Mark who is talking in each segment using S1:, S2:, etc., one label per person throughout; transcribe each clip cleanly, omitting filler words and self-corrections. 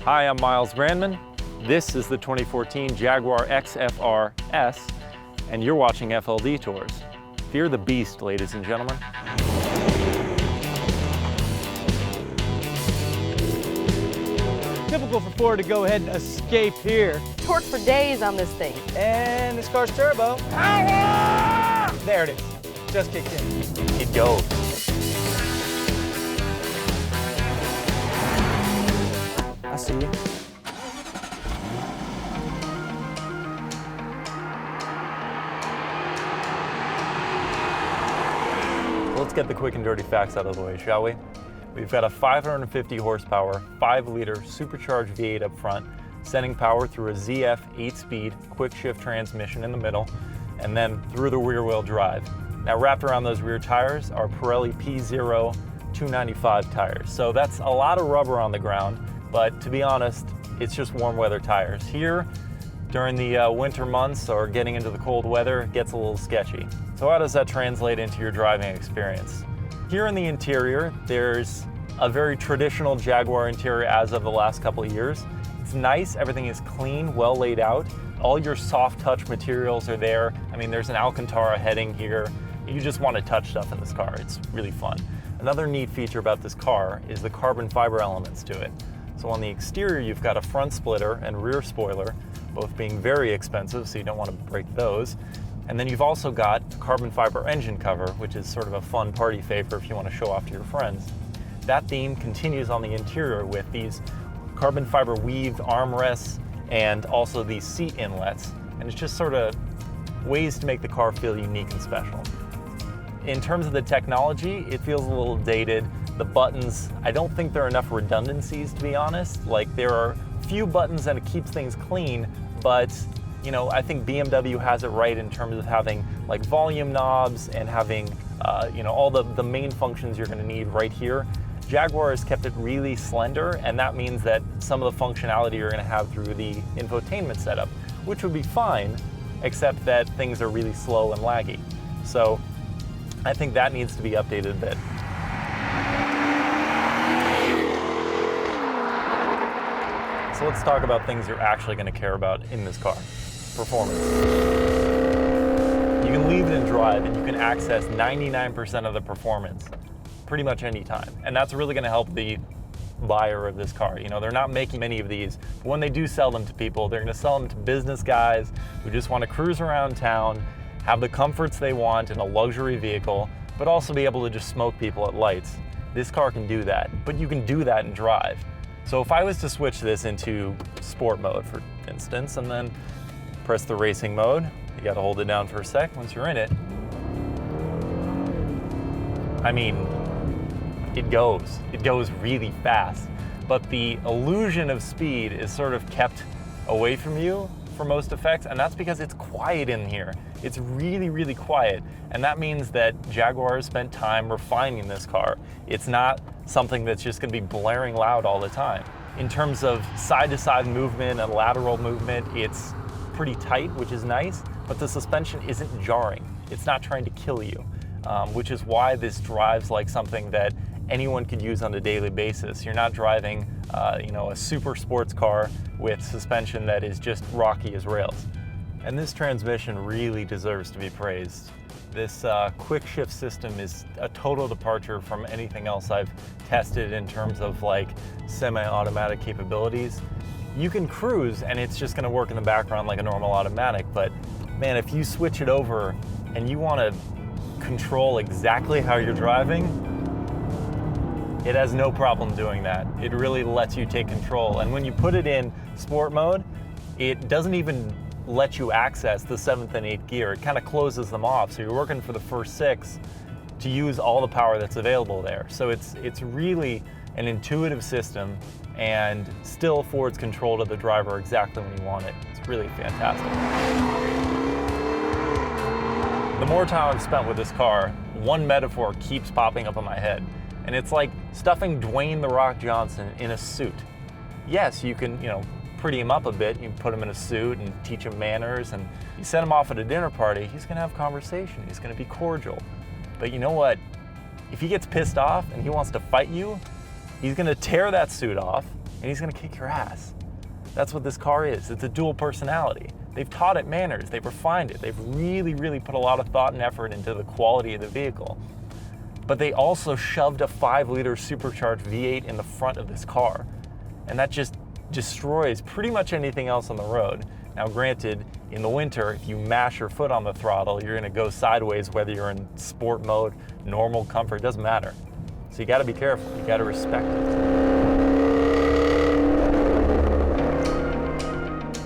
S1: Hi, I'm Miles Branman. This is the 2014 Jaguar XFR-S, and you're watching FLDetours. Fear the beast, ladies and gentlemen.
S2: Typical for Ford to go ahead and escape here.
S3: Torque for days on this thing.
S2: And this car's turbo. There it is. Just kicked in.
S1: It goes.
S2: I see you.
S1: Let's get the quick and dirty facts out of the way, shall we? We've got a 550 horsepower, 5-liter supercharged V8 up front, sending power through a ZF 8-speed quick shift transmission in the middle, and then through the rear wheel drive. Now wrapped around those rear tires are Pirelli P0 295 tires. So that's a lot of rubber on the ground, but to be honest, it's just warm weather tires. Here, during the winter months or getting into the cold weather, it gets a little sketchy. So how does that translate into your driving experience? Here in the interior, there's a very traditional Jaguar interior as of the last couple of years. It's nice, everything is clean, well laid out. All your soft touch materials are there. I mean, there's an Alcantara heading here. You just want to touch stuff in this car. It's really fun. Another neat feature about this car is the carbon fiber elements to it. So on the exterior, you've got a front splitter and rear spoiler, both being very expensive, so you don't want to break those. And then you've also got a carbon fiber engine cover, which is sort of a fun party favor if you want to show off to your friends. That theme continues on the interior with these carbon fiber weaved armrests and also these seat inlets. And it's just sort of ways to make the car feel unique and special. In terms of the technology, it feels a little dated. The buttons, I don't think there are enough redundancies, to be honest. Like, there are few buttons and it keeps things clean, but you know, I think BMW has it right in terms of having like volume knobs and having you know, all the main functions you're going to need right here. Jaguar has kept it really slender, and that means that some of the functionality you're going to have through the infotainment setup, which would be fine, except that things are really slow and laggy. So I think that needs to be updated a bit. So let's talk about things you're actually going to care about in this car. Performance. You can leave it in drive and you can access 99% of the performance pretty much any time. And that's really going to help the buyer of this car. You know, they're not making many of these, but when they do sell them to people, they're going to sell them to business guys who just want to cruise around town, have the comforts they want in a luxury vehicle, but also be able to just smoke people at lights. This car can do that, but you can do that in drive. So if I was to switch this into sport mode, for instance, and then press the racing mode, you gotta hold it down for a sec once you're in it. I mean, it goes really fast, but the illusion of speed is sort of kept away from you for most effects, and that's because it's quiet in here. It's really, really quiet, and that means that Jaguar has spent time refining this car. It's not something that's just gonna be blaring loud all the time. In terms of side-to-side movement and lateral movement, it's pretty tight, which is nice, but the suspension isn't jarring. It's not trying to kill you, which is why this drives like something that anyone could use on a daily basis. You're not driving you know, a super sports car with suspension that is just rocky as rails. And this transmission really deserves to be praised. This quick shift system is a total departure from anything else I've tested in terms of like semi-automatic capabilities. You can cruise and it's just going to work in the background like a normal automatic, but man, if you switch it over and you want to control exactly how you're driving, it has no problem doing that. It really lets you take control. And when you put it in sport mode, it doesn't even let you access the 7th and 8th gear. It kind of closes them off. So you're working for the first 6 to use all the power that's available there. So it's really an intuitive system and still affords control to the driver exactly when you want it. It's really fantastic. The more time I've spent with this car, one metaphor keeps popping up in my head. And it's like stuffing Dwayne "The Rock" Johnson in a suit. Yes, you can, you know, pretty him up a bit. You can put him in a suit and teach him manners, and you set him off at a dinner party, he's gonna have conversation, he's gonna be cordial. But you know what? If he gets pissed off and he wants to fight you, he's gonna tear that suit off and he's gonna kick your ass. That's what this car is. It's a dual personality. They've taught it manners, they've refined it, they've really, really put a lot of thought and effort into the quality of the vehicle. But they also shoved a 5-liter supercharged V8 in the front of this car, and that just destroys pretty much anything else on the road. Now granted, in the winter, if you mash your foot on the throttle, you're gonna go sideways whether you're in sport mode, normal, comfort, doesn't matter. So you gotta be careful, you gotta respect it.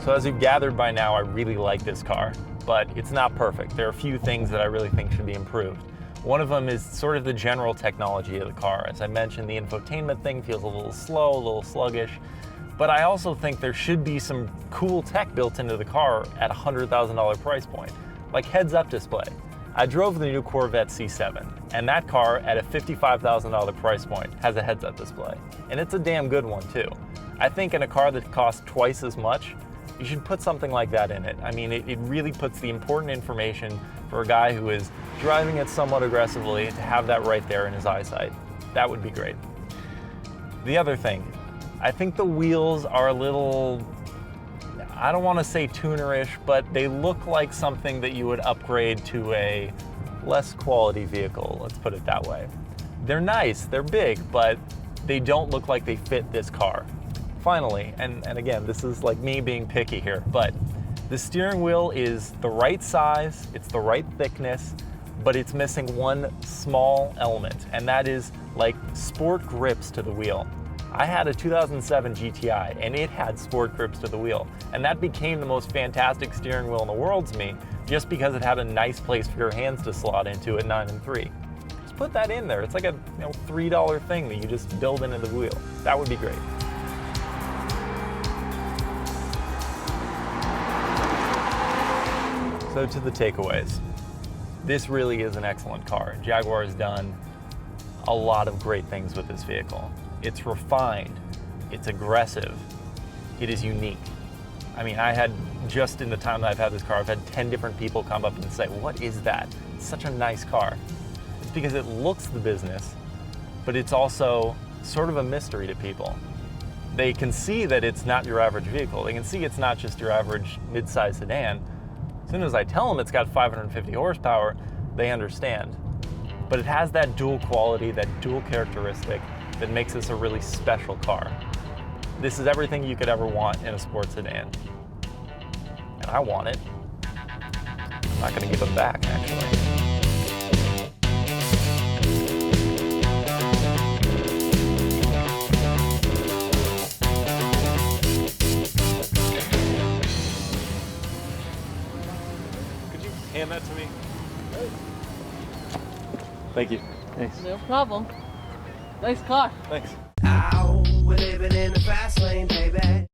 S1: So as you've gathered by now, I really like this car, but it's not perfect. There are a few things that I really think should be improved. One of them is sort of the general technology of the car. As I mentioned, the infotainment thing feels a little slow, a little sluggish, but I also think there should be some cool tech built into the car at a $100,000 price point, like heads-up display. I drove the new Corvette C7, and that car at a $55,000 price point has a heads-up display, and it's a damn good one too. I think in a car that costs twice as much, you should put something like that in it. I mean, it really puts the important information for a guy who is driving it somewhat aggressively to have that right there in his eyesight. That would be great. The other thing, I think the wheels are a little, I don't want to say tunerish, but they look like something that you would upgrade to a less quality vehicle, let's put it that way. They're nice, they're big, but they don't look like they fit this car. Finally, and again, this is like me being picky here, but the steering wheel is the right size, it's the right thickness, but it's missing one small element, and that is like sport grips to the wheel. I had a 2007 GTI, and it had sport grips to the wheel, and that became the most fantastic steering wheel in the world to me, just because it had a nice place for your hands to slot into at 9 and 3. Just put that in there. It's like a $3 thing that you just build into the wheel. That would be great. So to the takeaways. This really is an excellent car. Jaguar has done a lot of great things with this vehicle. It's refined, it's aggressive, it is unique. I mean, I had, just in the time that I've had this car, I've had 10 different people come up and say, what is that? It's such a nice car. It's because it looks the business, but it's also sort of a mystery to people. They can see that it's not your average vehicle. They can see it's not just your average mid-size sedan. As soon as I tell them it's got 550 horsepower, they understand. But it has that dual quality, that dual characteristic that makes this a really special car. This is everything you could ever want in a sports sedan. And I want it. I'm not gonna give it back, actually. Hand that to me. Thank you. Thanks.
S3: No problem. Nice car.
S1: Thanks.
S4: Ow, we're living in the fast lane, baby.